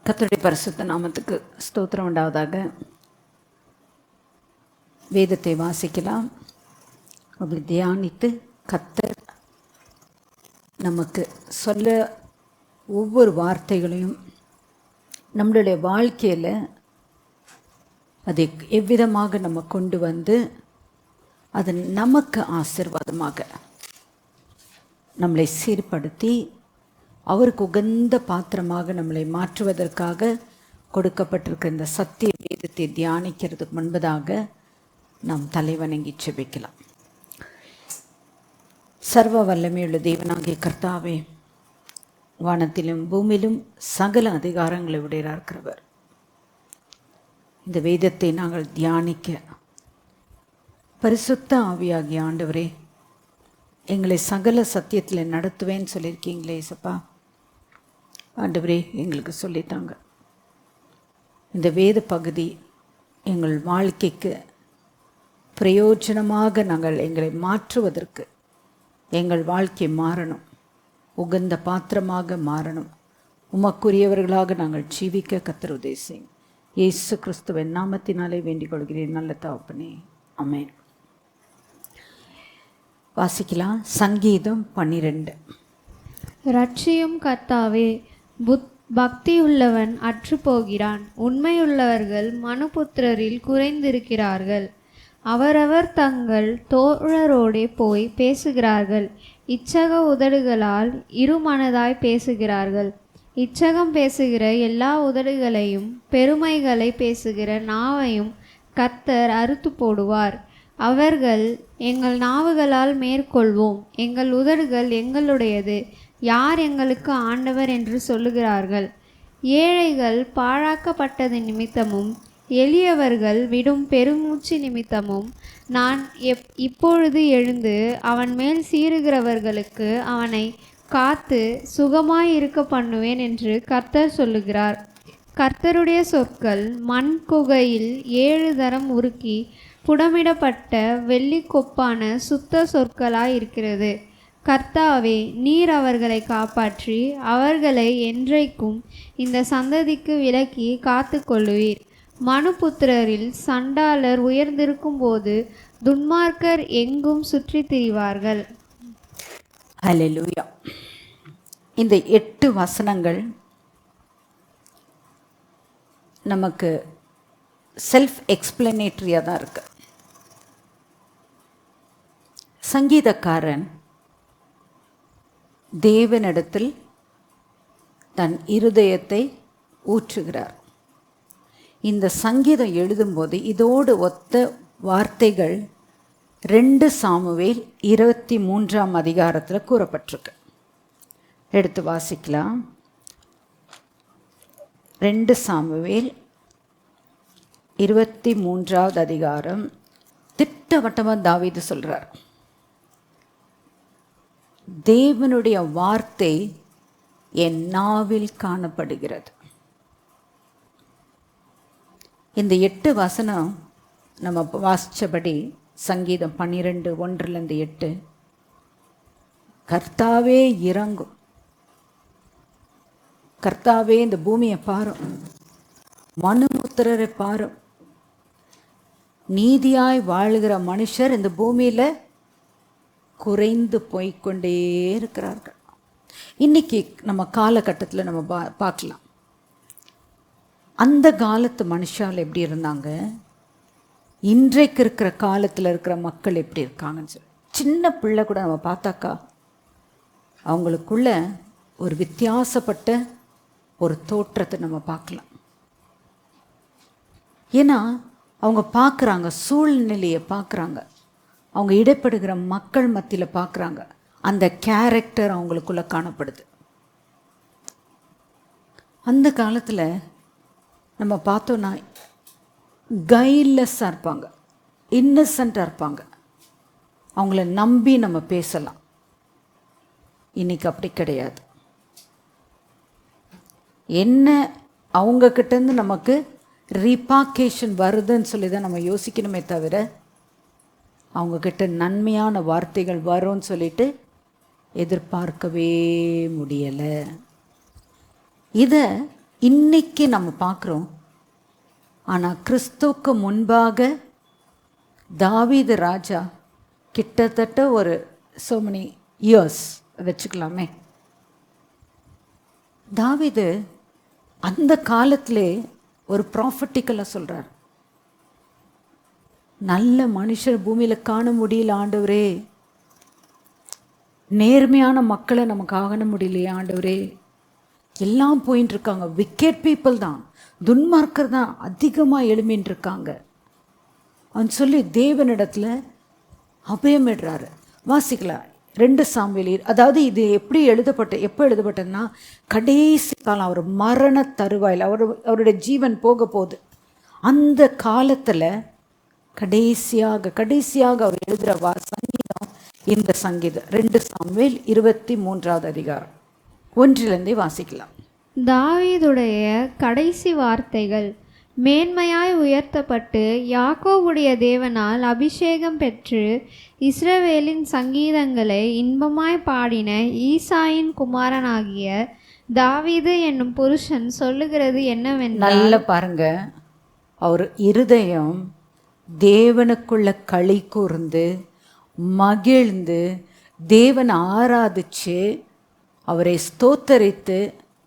கர்த்தருடைய பரிசுத்த நாமத்துக்கு ஸ்தோத்திரம் உண்டாவதாக. வேதத்தை வாசிக்கலாம். அப்படி தியானித்து கர்த்தர் நமக்கு சொல்ல ஒவ்வொரு வார்த்தைகளையும் நம்மளுடைய வாழ்க்கையில் அதை எவ்விதமாக நம்ம கொண்டு வந்து அது நமக்கு ஆசீர்வாதமாக நம்மளை சீர்படுத்தி அவருக்கு உகந்த பாத்திரமாக நம்மளை மாற்றுவதற்காக கொடுக்கப்பட்டிருக்கிற இந்த சத்திய வேதத்தை தியானிக்கிறதுக்கு முன்பதாக நாம் தலைவணங்கி செபிக்கலாம். சர்வ வல்லமையுள்ள தேவனாகிய கர்த்தாவே, வானத்திலும் பூமியிலும் சகல அதிகாரங்களை உடையராகிறவர், இந்த வேதத்தை நாங்கள் தியானிக்க பரிசுத்த ஆவியாகிய ஆண்டவரே, எங்களை சகல சத்தியத்தில் நடத்துவேன்னு சொல்லியிருக்கீங்களே சப்பா. ஆண்டவரே, எங்களுக்கு சொல்லித்தாங்க. இந்த வேத பகுதி எங்கள் வாழ்க்கைக்கு பிரயோஜனமாக நாங்கள் எங்களை மாற்றுவதற்கு, எங்கள் வாழ்க்கை மாறணும், உகந்த பாத்திரமாக மாறணும், உமக்குரியவர்களாக நாங்கள் ஜீவிக்க கர்த்தர் உதவி செய்யும். இயேசு கிறிஸ்துவின் நாமத்தினாலே வேண்டிக் கொள்கிறேன் நல்ல தகப்பனே, ஆமென். வாசிக்கலாம். சங்கீதம் 12. ரட்சியும் கர்த்தாவே, பக்தியுள்ளவன் அற்று போகிறான். உண்மையுள்ளவர்கள் மனுபுத்திரரில் குறைந்திருக்கிறார்கள். அவரவர் தங்கள் தோழரோடே போய் பேசுகிறார்கள். இச்சக உதடுகளால் இருமனதாய் பேசுகிறார்கள். இச்சகம் பேசுகிற எல்லா உதடுகளையும் பெருமைகளை பேசுகிற நாவையும் கர்த்தர் அறுத்து போடுவார். அவர்கள், எங்கள் நாவுகளால் மேற்கொள்வோம், எங்கள் உதடுகள் எங்களுடையது, யார் எங்களுக்கு ஆண்டவர் என்று சொல்லுகிறார்கள். ஏழைகள் பாழாக்கப்பட்டது நிமித்தமும் எளியவர்கள் விடும் பெருமூச்சு நிமித்தமும் நான் இப்பொழுது எழுந்து அவன் மேல் சீறுகிறவர்களுக்கு அவனை காத்து சுகமாயிருக்க பண்ணுவேன் என்று கர்த்தர் சொல்லுகிறார். கர்த்தருடைய சொற்கள் மண் குகையில் 7 தரம் உருக்கி புடமிடப்பட்ட வெள்ளி கொப்பான சுத்த சொற்களாயிருக்கிறது. கர்த்தாவே, நீர் அவர்களை காப்பாற்றி அவர்களை என்றைக்கும் இந்த சந்ததிக்கு விலக்கி காத்து கொள்ளுவீர். மனுபுத்திரரில் சண்டாளர் உயர்ந்திருக்கும் போது துன்மார்க்கர் எங்கும் சுற்றி திரிவார்கள். ஹல்லேலூயா. இந்த 8 வசனங்கள் நமக்கு செல்ஃப் எக்ஸ்பிளனேட்டரியாக தான் இருக்கு. சங்கீதக்காரன் தேவனிடத்தில் தன் இருதயத்தை ஊற்றுகிறார். இந்த சங்கீதம் எழுதும்போது இதோடு ஒத்த வார்த்தைகள் 2 சாமுவேல் 23ஆம் அதிகாரத்தில் கூறப்பட்டிருக்கு. எடுத்து வாசிக்கலாம். 2 சாமுவேல் 23ஆவது அதிகாரம். திட்டவட்டமாக தாவீது சொல்கிறார், தேவனுடைய வார்த்தை என் நாவில் காணப்படுகிறது. இந்த 8 வசனம் நம்ம வாசித்தபடி சங்கீதம் 12 1-8, கர்த்தாவே இறங்கும், கர்த்தாவே இந்த பூமியை பாரும், மனுபுத்திரரை பாரும், நீதியாய் வாழுகிற மனுஷர் இந்த பூமியில் குறைந்து போய்கொண்டே இருக்கிறார்கள். இன்னைக்கு நம்ம காலகட்டத்தில் நம்ம பார்க்கலாம், அந்த காலத்து மனுஷால் எப்படி இருந்தாங்க, இன்றைக்கு இருக்கிற காலத்தில் இருக்கிற மக்கள் எப்படி இருக்காங்கன்னு சொல்லி. சின்ன பிள்ளை கூட நம்ம பார்த்தாக்கா அவங்களுக்குள்ள ஒரு வித்தியாசப்பட்ட ஒரு தோற்றத்தை நம்ம பார்க்கலாம். ஏன்னா அவங்க பார்க்குறாங்க, சூழ்நிலையை பார்க்குறாங்க, அவங்க இடப்படுகிற மக்கள் மத்தியில் பார்க்குறாங்க, அந்த கேரக்டர் அவங்களுக்குள்ள காணப்படுது. அந்த காலத்தில் நம்ம பார்த்தோன்னா கைலெஸ்ஸாக இருப்பாங்க, இன்னசென்ட்டாக இருப்பாங்க, அவங்கள நம்பி நம்ம பேசலாம். இன்னைக்கு அப்படி கிடையாது. என்ன அவங்கக்கிட்டேருந்து நமக்கு ரீபாக்கேஷன் வருதுன்னு சொல்லி தான் நம்ம யோசிக்கணுமே தவிர, அவங்கக்கிட்ட நன்மையான வார்த்தைகள் வரும்னு சொல்லிட்டு எதிர்பார்க்கவே முடியலை. இதை இன்னைக்கு நம்ம பார்க்குறோம். ஆனால் கிறிஸ்துவுக்கு முன்பாக தாவீது ராஜா கிட்டத்தட்ட ஒரு so many இயர்ஸ் வச்சுக்கலாமே, தாவீது அந்த காலத்திலே ஒரு ப்ராஃபட்டிக்கலாக சொல்கிறார், நல்ல மனுஷர் பூமியில் காண முடியல ஆண்டவரே, நேர்மையான மக்களை நமக்கு ஆகண முடியலையே ஆண்டவரே, எல்லாம் போயின்னு இருக்காங்க, விக்கெட் பீப்புள் தான், துன்மார்க்கர் தான் அதிகமாக எழுமின்னு இருக்காங்க அவன் சொல்லி தேவனிடத்தில் அபயமிடுறாரு. வாசிக்கலாம் 2 சாமுவேல். அதாவது இது எப்போ எழுதப்பட்டதுன்னா கடைசி காலம், அவர் மரண தருவாயில், அவருடைய ஜீவன் போக போகுது, அந்த காலத்தில் கடைசியாக அவர் எழுதுகிற சங்கீதம் இந்த சங்கீதம். 2 சாமுவேல் 23வது அதிகாரம் 1 வாசிக்கலாம். தாவீதுடைய கடைசி வார்த்தைகள். மேன்மையாய் உயர்த்தப்பட்டு யாக்கோபுடைய தேவனால் அபிஷேகம் பெற்று இஸ்ரவேலின் சங்கீதங்களை இன்பமாய் பாடின ஈசாயின் குமாரனாகிய தாவீது என்னும் புருஷன் சொல்லுகிறது என்னவென்றால், நல்ல பாருங்க, அவர் இருதயம் தேவனுக்குள்ள களி கூர்ந்து மகிழ்ந்து தேவனை ஆராதிச்சு அவரை ஸ்தோத்தரித்து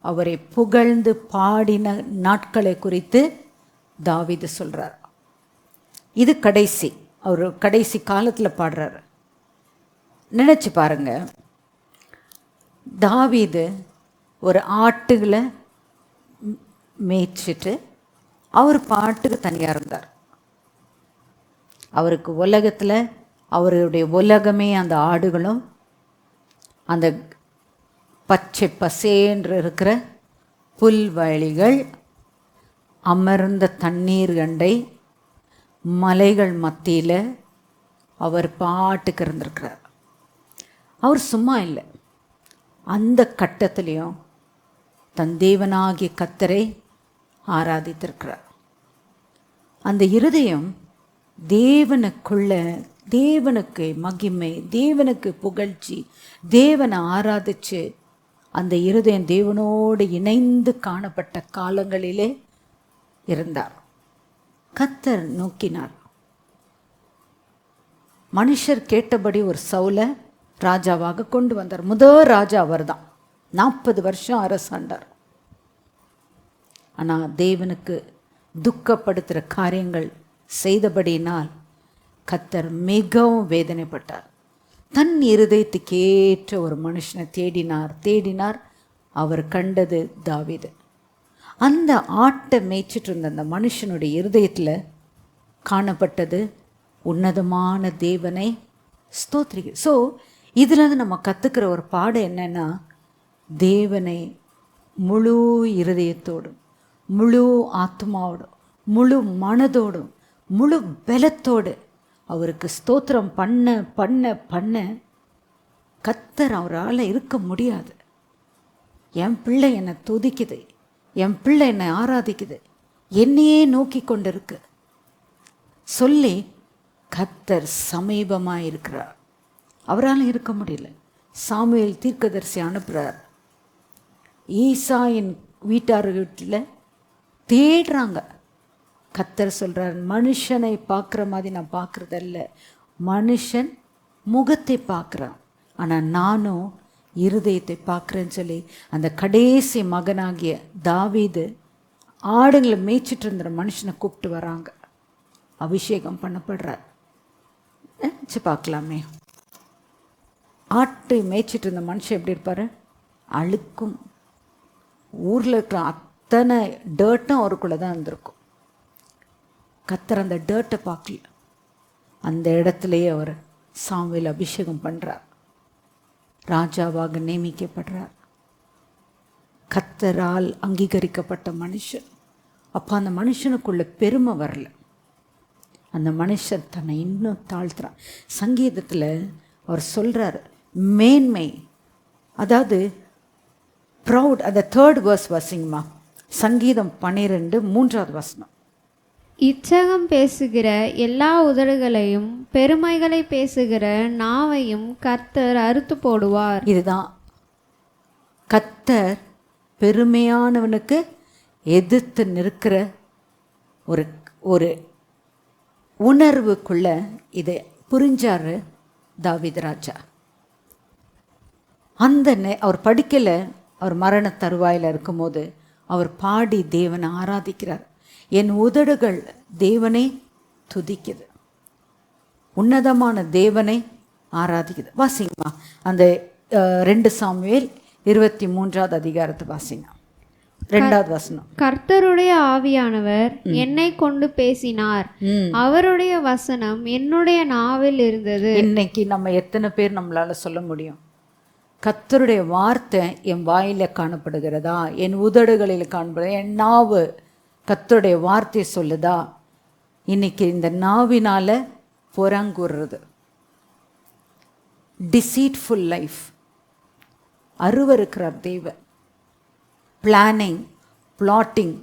அவரை புகழ்ந்து பாடின நாட்களை குறித்து தாவீது சொல்கிறார். இது அவர் கடைசி காலத்தில் பாடுறார். நினச்சி பாருங்க, தாவீது ஒரு ஆட்டுகளை மேய்ச்சிட்டு அவர் பாட்டுக்கு தனியாக இருந்தார். அவருக்கு உலகத்தில் அவருடைய உலகமே அந்த ஆடுகளும் அந்த பச்சை பசேன்று இருக்கிற புல்வெளிகள், அமர்ந்த தண்ணீர் கண்டை, மலைகள் மத்தியில் அவர் பாட்டுக்கு இருந்திருக்கிறார். அவர் சும்மா இல்லை, அந்த கட்டத்திலையும் தன் தேவனாகிய கர்த்தரை ஆராதித்திருக்கிறார். அந்த இருதயம் தேவனுக்கு மகிமை, தேவனுக்கு புகழ்ச்சி, தேவனை ஆராதிச்சு அந்த இருதயம் தேவனோடு இணைந்து காணப்பட்ட காலங்களிலே இருந்தார். கர்த்தர் நோக்கினார். மனுஷர் கேட்டபடி ஒரு சவுலை ராஜாவாக கொண்டு வந்தார். முதல் ராஜா அவர் தான். 40 வருஷம் அரசாண்டார். ஆனால் தேவனுக்கு துக்கப்படுத்துகிற காரியங்கள் செய்தபடியினால் கர்த்தர் மிகவும் வேதனைப்பட்டார். தன் இருதயத்துக்கு ஏற்ற ஒரு மனுஷனை தேடினார். அவர் கண்டது தாவீது. அந்த ஆட்டை மேய்ச்சிட்டு இருந்த அந்த மனுஷனுடைய இருதயத்தில் காணப்பட்டது உன்னதமான தேவனை ஸ்தோத்திரிக்க. ஸோ இதில் நம்ம கற்றுக்கிற ஒரு பாடம் என்னென்னா, தேவனை முழு இருதயத்தோடும் முழு ஆத்மாவோடும் முழு மனதோடும் முழு பலத்தோடு அவருக்கு ஸ்தோத்திரம் பண்ண கர்த்தர் அவரால் இருக்க முடியாது. என் பிள்ளை என்னை துதிக்குது, என் பிள்ளை என்னை ஆராதிக்குது, என்னையே நோக்கி கொண்டிருக்கு சொல்லி கர்த்தர் சமீபமாக இருக்கிறார். அவரால் இருக்க முடியல. சாமுவேல் தீர்க்கதரிசி அனுப்புகிறார். ஈசாயின் வீட்டில் தேடுறாங்க. கர்த்தர் சொல்கிறார், மனுஷனை பார்க்குற மாதிரி நான் பார்க்குறதல்ல, மனுஷன் முகத்தை பார்க்குறான், ஆனால் நானும் இருதயத்தை பார்க்குறேன்னு சொல்லி அந்த கடைசி மகனாகிய தாவீது ஆடுங்களை மேய்ச்சிட்டு இருந்த மனுஷனை கூப்பிட்டு வராங்க. அபிஷேகம் பண்ணப்படுறார். நினச்சி பார்க்கலாமே, ஆட்டு மேய்ச்சிட்டு இருந்த மனுஷன் எப்படி இருப்பார்? அழுக்கும், ஊரில் இருக்கிற அத்தனை டர்ட்டும் அவருக்குள்ளே தான் இருந்திருக்கும். கர்த்தர் அந்த டர்ட்டை பார்க்கல. அந்த இடத்துலையே அவர் சாமுவேல் அபிஷேகம் பண்ணுறார், ராஜாவாக நியமிக்கப்படுறார். கர்த்தரால் அங்கீகரிக்கப்பட்ட மனுஷன். அப்போ அந்த மனுஷனுக்குள்ள பெருமை வரல. அந்த மனுஷன் தன்னை இன்னும் தாழ்த்துறான். சங்கீதத்தில் அவர் சொல்கிறார் மேன்மை, அதாவது ப்ரௌட். அந்த 3rd verse வாசிங்கம்மா. சங்கீதம் 12 3வது வசனம். இச்சகம் பேசுகிற எல்லா உதடுகளையும் பெருமைகளை பேசுகிற நாவையும் கர்த்தர் அறுத்து போடுவார். இதுதான் கர்த்தர் பெருமையானவனுக்கு எதிர்த்து நிற்கிற ஒரு ஒரு உணர்வுக்குள்ள இதை புரிஞ்சாரு தாவீது ராஜா. அவர் படிக்கலை, அவர் மரண தருவாயில் இருக்கும்போது அவர் பாடி தேவனை ஆராதிக்கிறார். என் உதடுகள் தேவனை துதிக்குது, உன்னதமான தேவனை ஆராதிக்குது. வாசிங்கம்மா அந்த 2 சாமுவேல் 23வது அதிகாரத்தை வாசிங்க, 2வது வசனம். கர்த்தருடைய ஆவியானவர் என்னை கொண்டு பேசினார், அவருடைய வசனம் என்னுடைய நாவில் இருந்தது. இன்னைக்கு நம்ம எத்தனை பேர் நம்மளால சொல்ல முடியும், கர்த்தருடைய வார்த்தை என் வாயில காணப்படுகிறதா, என் உதடுகளில் காணப்படுகிறதா, என் நாவு கர்த்தருடைய வார்த்தை சொல்லுதா? இன்னைக்கு இந்த நாவினால புறங்கூறுறது, டிசீட்ஃபுல் லைஃப், அருவருக்கிறார் தேவன். Planning, blotting,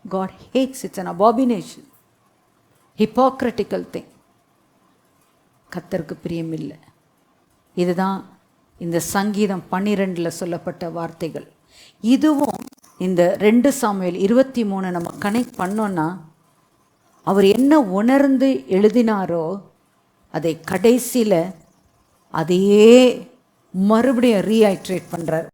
God hates, it's an abomination, hypocritical thing. கர்த்தருக்கு பிரியமில்லை. இதுதான் இந்த சங்கீதம் 12 சொல்லப்பட்ட வார்த்தைகள். இதுவும் இந்த 2 சாமுவேல் 23 நம்ம கனெக்ட் பண்ணோன்னா அவர் என்ன உணர்ந்து எழுதினாரோ அதை கடைசியில் அதையே மறுபடியும் ரீஐட்ரேட் பண்ணுறார்.